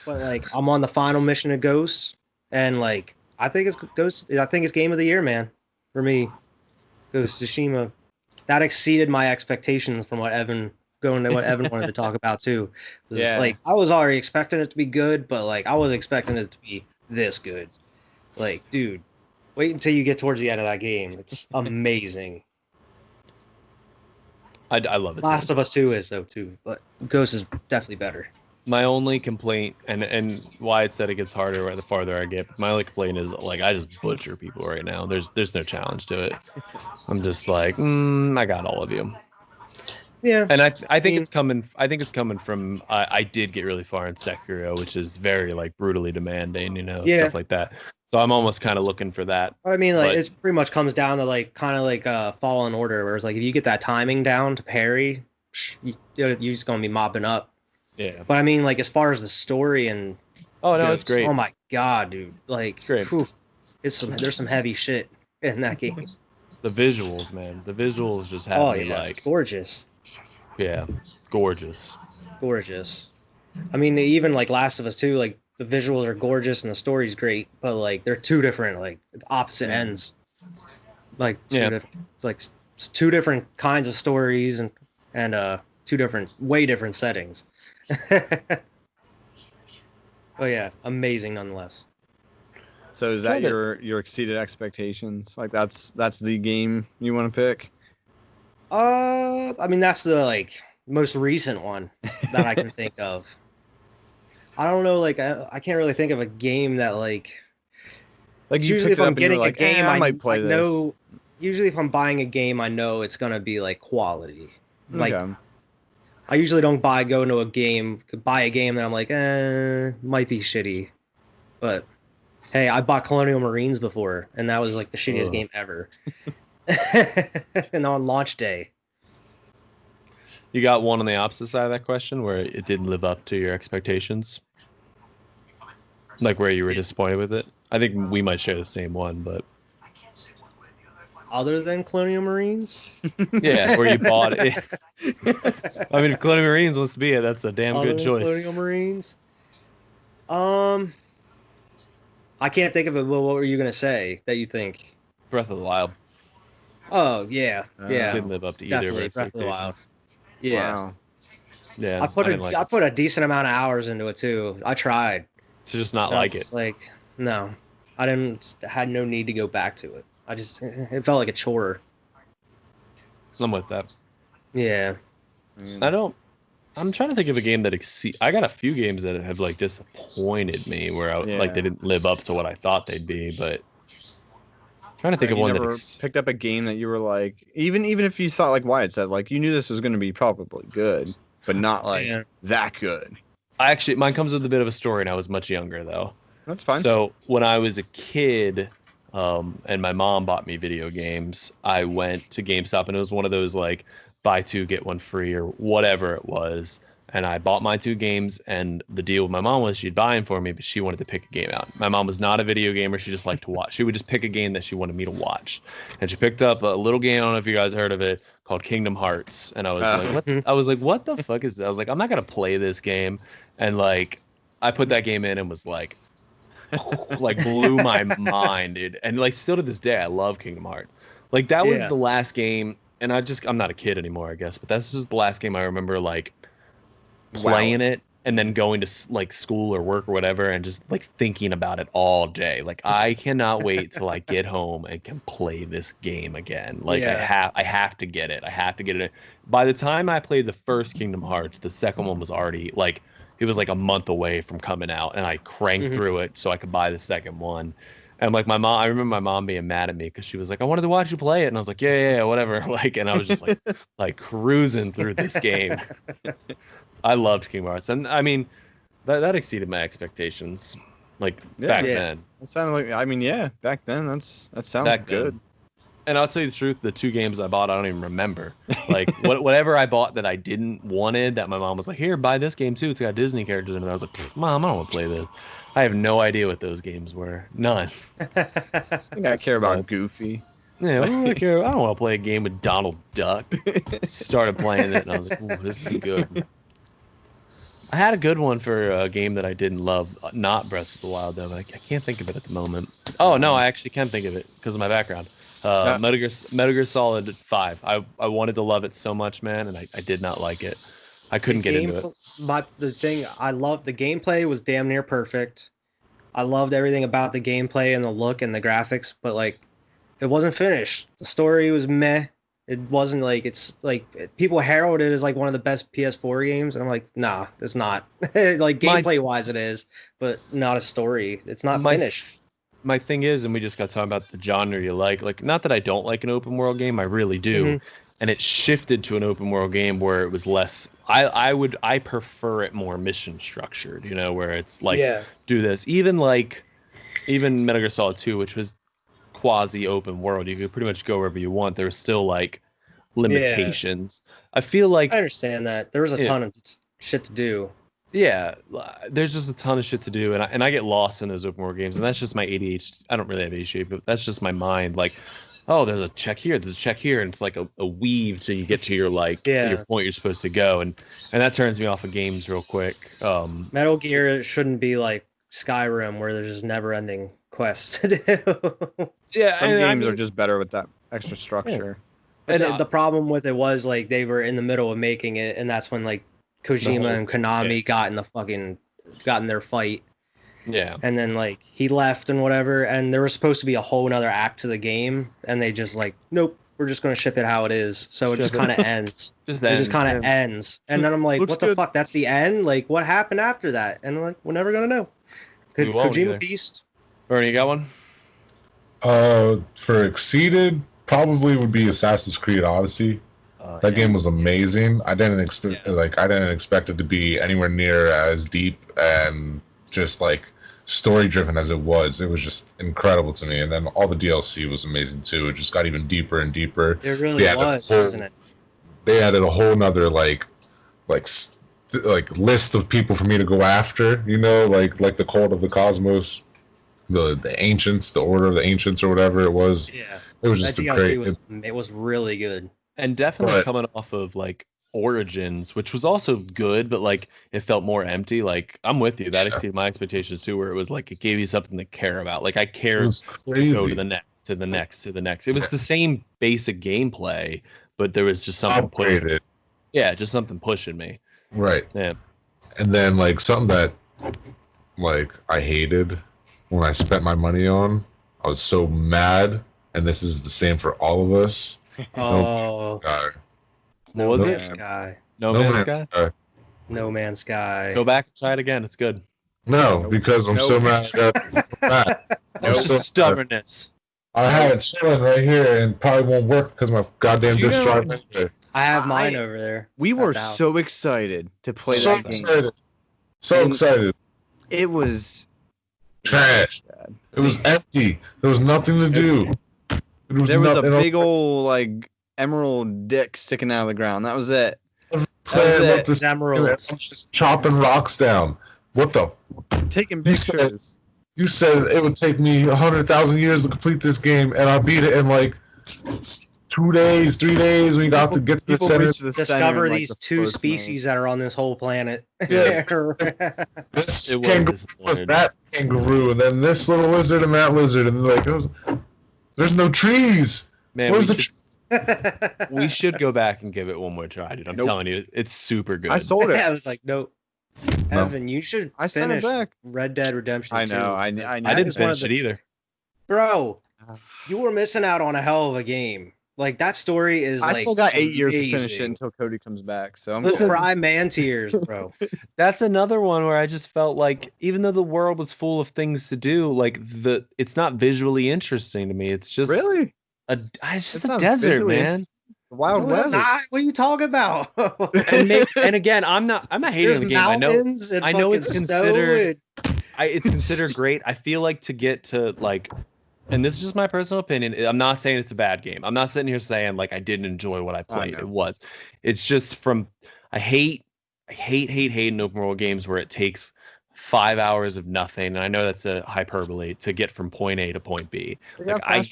but like I'm on the final mission of Ghost, and like I think it's Ghost. I think it's game of the year, man. For me, Ghost of Tsushima. That exceeded my expectations from what Evan going to what Evan wanted to talk about too. It was Yeah. like I was already expecting it to be good, but like I was expecting it to be this good. Like, dude, wait until you get towards the end of that game. It's amazing. I love it. Last of Us 2 is though too, but Ghost is definitely better. My only complaint, and why it said it gets harder the farther I get. My only complaint is like I just butcher people right now. There's no challenge to it. I'm just like, I got all of you. Yeah, and I think it's coming. I think it's coming from. I did get really far in Sekiro, which is very like brutally demanding, stuff like that. So I'm almost kind of looking for that. I mean, like it pretty much comes down to like kind of like Fallen Order, where it's like if you get that timing down to parry, you're just gonna be mopping up. Yeah. But I mean, like as far as the story and it's great. Oh my god, dude! Like, great. There's some heavy shit in that game. The visuals, man. The visuals just have me like gorgeous. Yeah, gorgeous. Gorgeous. I mean, even like Last of Us 2, like the visuals are gorgeous and the story's great, but like they're two different, like opposite ends. Like it's like two different kinds of stories and two different, way different settings. Oh yeah, amazing nonetheless. So is that your exceeded expectations? Like that's the game you want to pick? I mean that's the like most recent one that I can think of. I don't know, like I can't really think of a game that like usually if I'm getting a game, I might play this. Know. Usually if I'm buying a game, I know it's gonna be like quality. Like I usually don't buy a game that I'm like, might be shitty. But hey, I bought Colonial Marines before, and that was like the shittiest game ever. And on launch day. You got one on the opposite side of that question where it didn't live up to your expectations? Like where you were disappointed with it? I think we might share the same one, but... Other than Colonial Marines? Yeah, where you bought it. I mean, if Colonial Marines wants to be it, that's a damn good choice. Colonial Marines? I can't think of it. Well, what were you going to say that you think? Breath of the Wild. Oh, yeah. Yeah. Didn't live up to either of our Breath of the Wild. expectations. Yeah. Wow. Yeah. I put a decent amount of hours into it too. I tried. To just not like it. Like, no. I had no need to go back to it. It felt like a chore. I'm with that. Yeah. I'm trying to think of a game that I got a few games that have like disappointed me where like they didn't live up to what I thought they'd be, but I'm trying to think of one that picked up a game that you were like, even if you thought like Wyatt said, like you knew this was going to be probably good, but not like that good. Mine comes with a bit of a story, and I was much younger though. That's fine. So when I was a kid, and my mom bought me video games, I went to GameStop, and it was one of those like buy two get one free or whatever it was, and I bought my two games, and the deal with my mom was she'd buy them for me, but she wanted to pick a game out. My mom was not a video gamer. She just liked to watch. She would just pick a game that she wanted me to watch, and she picked up a little game, I don't know if you guys heard of it, called Kingdom Hearts, and I was like, what the fuck is this? I was like, I'm not gonna play this game. And like I put that game in and was like blew my mind, dude. And like still to this day I love Kingdom Hearts. Like that was the last game, and I'm not a kid anymore, I guess, but that's just the last game I remember like playing it and then going to like school or work or whatever and just like thinking about it all day. Like I cannot wait till I get home and can play this game again. Like I have to get it. I have to get it. By the time I played the first Kingdom Hearts, the second one was already like it was like a month away from coming out, and I cranked through it so I could buy the second one. And like I remember my mom being mad at me because she was like, I wanted to watch you play it, and I was like, yeah, whatever. Like, and I was just like cruising through this game. I loved Kingdom Hearts, and I mean that exceeded my expectations. Like back then. It sounded like back then that sounds good. And I'll tell you the truth, the two games I bought, I don't even remember. Like, whatever I bought that I didn't wanted, that my mom was like, here, buy this game too. It's got Disney characters in it. I was like, Mom, I don't want to play this. I have no idea what those games were. None. I think I care about Goofy. Yeah, I don't want to play a game with Donald Duck. Started playing it, and I was like, ooh, this is good. I had a good one for a game that I didn't love, not Breath of the Wild though. I can't think of it at the moment. Oh no, I actually can think of it because of my background. Metal Gear Solid 5. I wanted to love it so much, man, and I did not like it. I couldn't get into it. The thing I loved, the gameplay was damn near perfect. I loved everything about the gameplay and the look and the graphics, but like it wasn't finished. The story was meh. It wasn't like it's like people herald it as like one of the best PS4 games, and I'm like, nah, it's not. Like gameplay wise, it is, but not a story. It's not finished. My thing is, and we just got talking about the genre you like. Like, not that I don't like an open world game, I really do. Mm-hmm. And it shifted to an open world game where it was less. I prefer it more mission structured. You know, where it's like do this. Even Metal Gear Solid 2, which was quasi open world, you could pretty much go wherever you want. There's still like limitations. I feel like I understand that there was a ton of shit to do. Yeah, there's just a ton of shit to do, and I get lost in those open world games, and that's just my ADHD. I don't really have ADHD, but that's just my mind. Like, oh, there's a check here, and it's like a weave till you get to your your point you're supposed to go, and that turns me off of games real quick. Metal Gear shouldn't be like Skyrim, where there's just never-ending quests to do. Yeah, some games are just better with that extra structure. Yeah. And the problem with it was like they were in the middle of making it, and that's when like Kojima and Konami got in their fight. Yeah. And then like he left and whatever, and there was supposed to be a whole nother act to the game, and they just like, nope, we're just gonna ship it how it is. So it just kind of ends. It just kind of ends. And then I'm like, what the fuck? That's the end? Like, what happened after that? And I'm like, we're never gonna know. Kojima Beast. Bernie, you got one? For Exceeded, probably would be Assassin's Creed Odyssey. That game was amazing. I didn't expect it to be anywhere near as deep and just like story driven as it was. It was just incredible to me. And then all the DLC was amazing too. It just got even deeper and deeper. It really was, wasn't it? They added a whole nother like list of people for me to go after. You know, like the Cult of the Cosmos, the Ancients, the Order of the Ancients, or whatever it was. Yeah, it was just it was really good. And definitely coming off of like Origins, which was also good, but like it felt more empty. Like I'm with you, that exceeded my expectations too, where it was like it gave you something to care about. Like I cared to go to the next, to the next, to the next. It was the same basic gameplay, but there was just something pushing. Yeah, just something pushing me. Right. Yeah. And then like something that like I hated when I spent my money on, I was so mad, and this is the same for all of us. Oh. What was it? Sky. No Man's Sky? No Man's Sky. Go back and try it again. It's good. No, because I'm so mad. Stubbornness. I had it chilling right here and probably won't work because my goddamn disk drive is there. I have mine over there. We were so excited to play that game. So excited. It was trash. It was empty. There was nothing to do. There was a big old like emerald dick sticking out of the ground. That was it. This emerald. Just chopping rocks down. What the? Taking pictures. You said it would take me 100,000 years to complete this game, and I beat it in like 2 days, 3 days. We got to get to the center. Discover these two species that are on this whole planet. Yeah. This kangaroo and that kangaroo, and then this little lizard and that lizard, and like there's no trees. Man, we should go back and give it one more try, dude. I'm telling you, it's super good. I sold it. I was like, nope. Evan, you should finish Red Dead Redemption 2. I know. I didn't finish it either. Bro, you were missing out on a hell of a game. Like, that story is I still got 8 years to finish it until Cody comes back. So I'm Let's cry man tears, bro. That's another one where I just felt like, even though the world was full of things to do, like it's not visually interesting to me. It's just really it's just a desert, man. Wild West. What are you talking about? and again, I'm not hating the game. I know it's considered it's considered great. I feel like to get to like, and this is just my personal opinion, I'm not saying it's a bad game. I'm not sitting here saying like I didn't enjoy what I played. It's just I hate in open world games where it takes 5 hours of nothing. And I know that's a hyperbole to get from point A to point B. Like I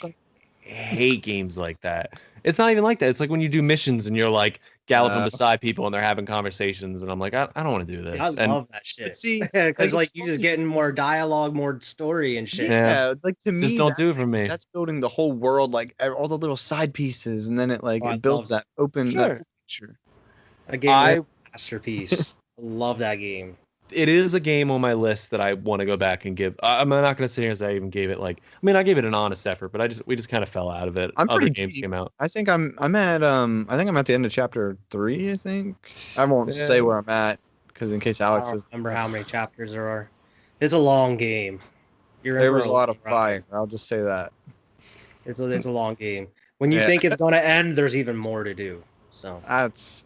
hate games like that. It's not even like that. It's like when you do missions and you're like, galloping beside people and they're having conversations, and I'm like, I don't want to do this. I love that shit. See, because like you just getting more dialogue, more story and shit. Yeah, like to me, just don't do it for me. That's building the whole world, like all the little side pieces, and then it I builds love that open Sure. picture. A game masterpiece. Love that game. It is a game on my list that I want to go back and give. I'm not going to sit here and say I even gave it I gave it an honest effort, but we just kind of fell out of it. Other games came out. I think I'm at the end of chapter 3. I think I won't say where I'm at because in case Alex I don't remember how many chapters there are. It's a long game. There was a lot of fire. I'll just say that. It's a long game. When you think it's gonna end, there's even more to do. So that's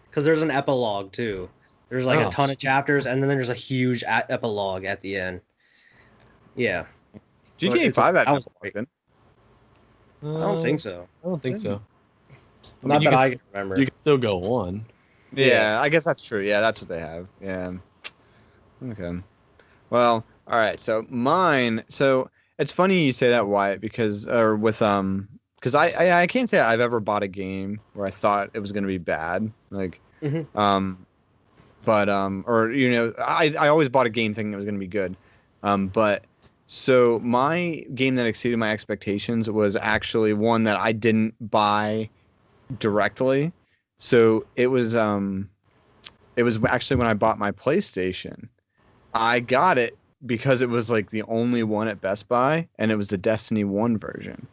because there's an epilogue too. There's like a ton of chapters, and then there's a huge epilogue at the end. Yeah. GTA 5 I don't think so. I don't think so. Not that I can remember. You can still go on. Yeah, I guess that's true. Yeah, that's what they have. Yeah. Okay. Well, all right. So mine. So it's funny you say that, Wyatt, because I can't say I've ever bought a game where I thought it was going to be bad. Like, but or I always bought a game thinking it was going to be good. But so my game that exceeded my expectations was actually one that I didn't buy directly. So it was actually when I bought my PlayStation. I got it because it was like the only one at Best Buy, and it was the Destiny 1 version.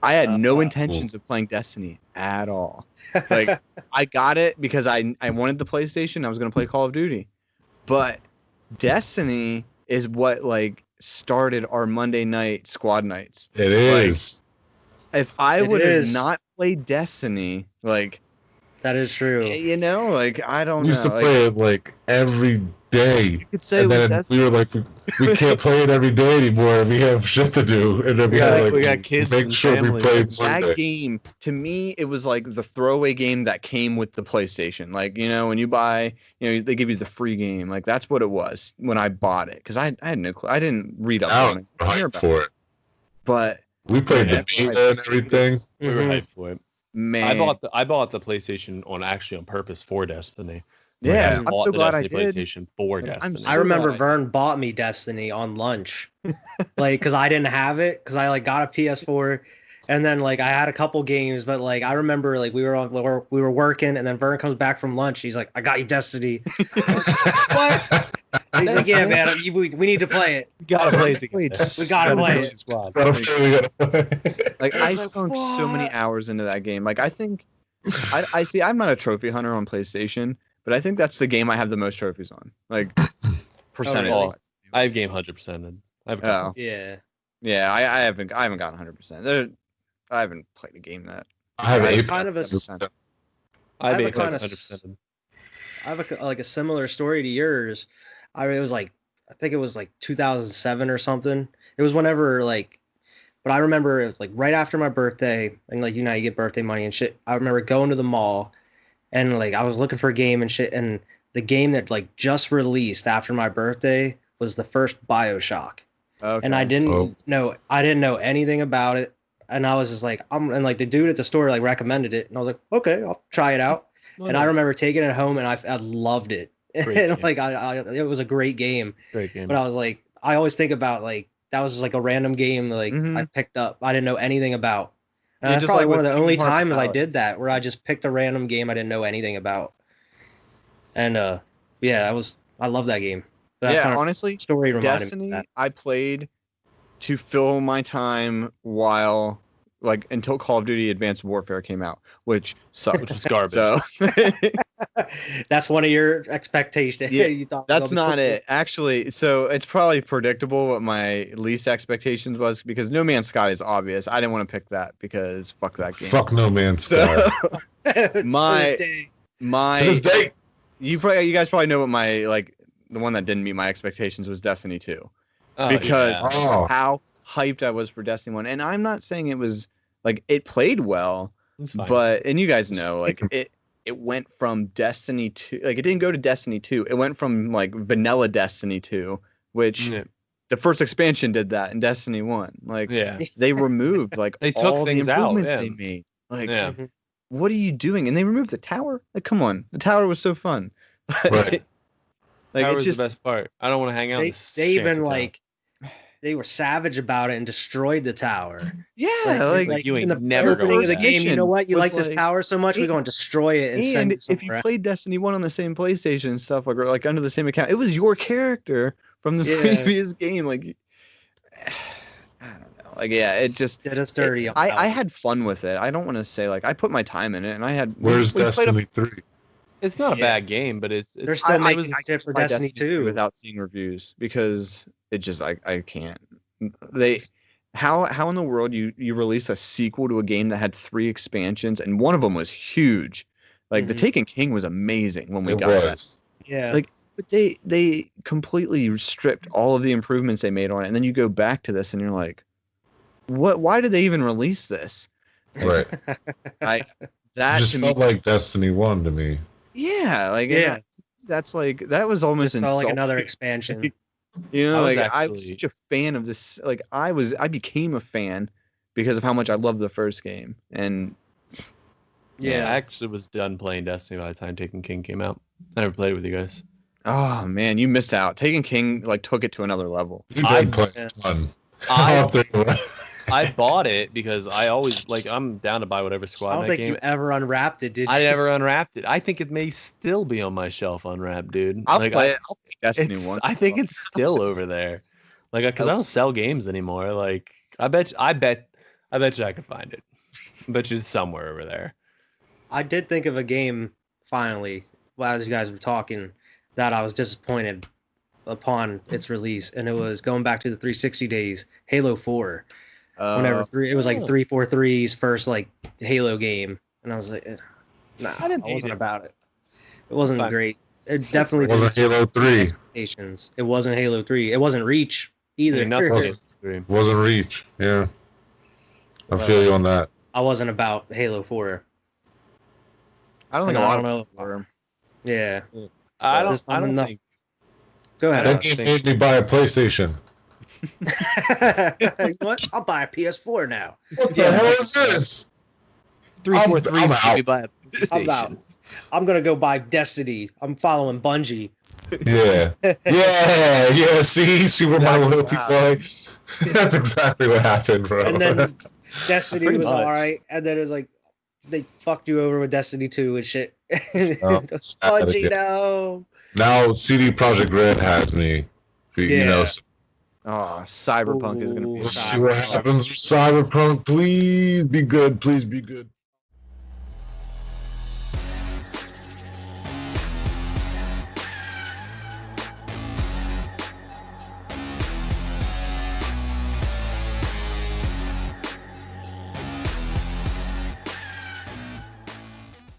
I had no intentions of playing Destiny at all. Like, I got it because I wanted the PlayStation. I was going to play Call of Duty. But Destiny is what, like, started our Monday night squad nights. It is. If I would have not played Destiny, like... That is true. You know, like, I don't know. We used to play it, like, every day. You could say and then we were like, we can't play it every day anymore. We have shit to do. And then we got kids make and sure family. we play that game. To me, it was like the throwaway game that came with the PlayStation. Like, when you buy, they give you the free game. Like, that's what it was when I bought it. Because I had no clue. I didn't read up on it. Hyped for it. But we played the beta and everything. We were hyped for it. Man, I bought the PlayStation on purpose for Destiny. Yeah, I'm so glad I did. PlayStation for Destiny. I remember Vern bought me Destiny on lunch, like because I didn't have it because I got a PS4, and then like I had a couple games, but like I remember like we were working, and then Vern comes back from lunch. He's like, "I got you Destiny." What? He's like, "Yeah, man, we need to play it. We gotta play it. We gotta play it." Like I sunk so many hours into that game. Like I think, I see. I'm not a trophy hunter on PlayStation, but I think that's the game I have the most trophies on. Like percentage. Oh, I have game 100%. Yeah. Yeah, I haven't gotten 100%. I haven't played a game that. I have a kind of a. I have 100%. I have a similar story to yours. I think it was like 2007 or something. It was whenever but I remember it was like right after my birthday, and like you get birthday money and shit. I remember going to the mall, and like I was looking for a game and shit, and the game that like just released after my birthday was the first BioShock. Okay. And I didn't know anything about it, and I was just like, and like the dude at the store like recommended it, and I was like, okay, I'll try it out. And I remember taking it home, and I loved it. And like it was a great game. Great game. But I was like, I always think about like that was just like a random game like I picked up. I didn't know anything about. And that's probably one of the only times I did that, where I just picked a random game I didn't know anything about. And I love that game. That honestly, story reminded Destiny, me of that. I played to fill my time while until Call of Duty Advanced Warfare came out, which sucked. Which was garbage. So that's one of your expectations. Yeah, you thought that's not it. Actually, so it's probably predictable what my least expectations was, because No Man's Sky is obvious. I didn't want to pick that because fuck that game. Fuck No Man's Sky. my to this day. You guys probably know what my the one that didn't meet my expectations was Destiny 2. Because how hyped I was for Destiny 1. And I'm not saying it was it played well, but and you guys know it went from Destiny 2, it didn't go to Destiny 2. It went from vanilla Destiny 2, which the first expansion did that in Destiny 1. They removed they all took things the out. improvements they made. what are you doing? And they removed the tower. Like, come on, the tower was so fun. Right. Like, That it's was just the best part. I don't want to hang out. In They this they even shanty town. like they were savage about it and destroyed the tower. yeah, like, you in ain't the never opening going of the back. game, you know what? You was like this like- tower so much, we're going to destroy it and send And you if you somewhere. played Destiny 1 on the same PlayStation and stuff, like under the same account, it was your character from the Yeah. previous game. Like, I don't know. Like, yeah, it just Did us dirty. I had fun with it. I don't want to say like I put my time in it, and I had. Where's we played Destiny 3? It's not a Yeah. bad game, but it's They're still I making was shit for by Destiny 2. without seeing reviews because it just I can't. They how in the world you release a sequel to a game that had 3 expansions and one of them was huge. Like the Mhm. Taken King was amazing when we It got that. was. Yeah. Like, but they completely stripped all of the improvements they made on it, and then you go back to this and you're like, what? Why did they even release this? Right. I It that just to me, felt like Destiny 1 to me. yeah, like Yeah. that's like that was almost Just felt like insulting. another expansion. You know, I was like I was actually- such a fan of this. Like I became a fan because of how much I loved the first game, and Yeah, I Yeah. actually was done playing Destiny by the time Taken King came out. I never played it with you guys. oh man, you missed out. Taken King like took it to another level. You I- did play yeah. a ton. I- Out there. I bought it because I always like I'm down to buy whatever I squad don't night think game. you ever unwrapped it, did you? I never unwrapped it. I think it may still be on my shelf unwrapped, dude. I'll like, play it. I'll play Destiny It's, 1. I think it's still over there. Like, because I don't sell games anymore. Like, I bet you I could find it. I bet you it's somewhere over there. I did think of a game finally, while you guys were talking, that I was disappointed upon its release, and it was going back to the 360 days, Halo 4. Whenever it was like Oh. 343's first like Halo game, and I was like, nah, I didn't hate wasn't it. about it. It wasn't Fine. great. It definitely It wasn't didn't Halo 3. expectations. It wasn't Halo 3. It wasn't Reach either. Ain't nothing Wasn't. Halo 3. It wasn't Reach. Yeah. I feel you on that. I wasn't about Halo 4. I don't think And a I lot don't of people were. Yeah. I This don't. I time don't enough. think. Go I ahead. don't That game think- made me buy a PlayStation. You know what? I'll buy a PS4 now. What the Yeah. hell is this? 343 I'm made me out. buy a I'm PlayStation. I'm gonna go buy Destiny. I'm following Bungie. Yeah. Yeah. See where my Exactly loyalty's what like? That's exactly what happened, bro. And then Destiny Pretty was much. alright, and then it was like they fucked you over with Destiny 2 and shit. Oh, Bungie, again. no. Now CD Projekt Red has me. You know, Yeah. so Oh, Cyberpunk is gonna be. Ooh, we'll see what happens with Cyberpunk. Please be good. Please be good.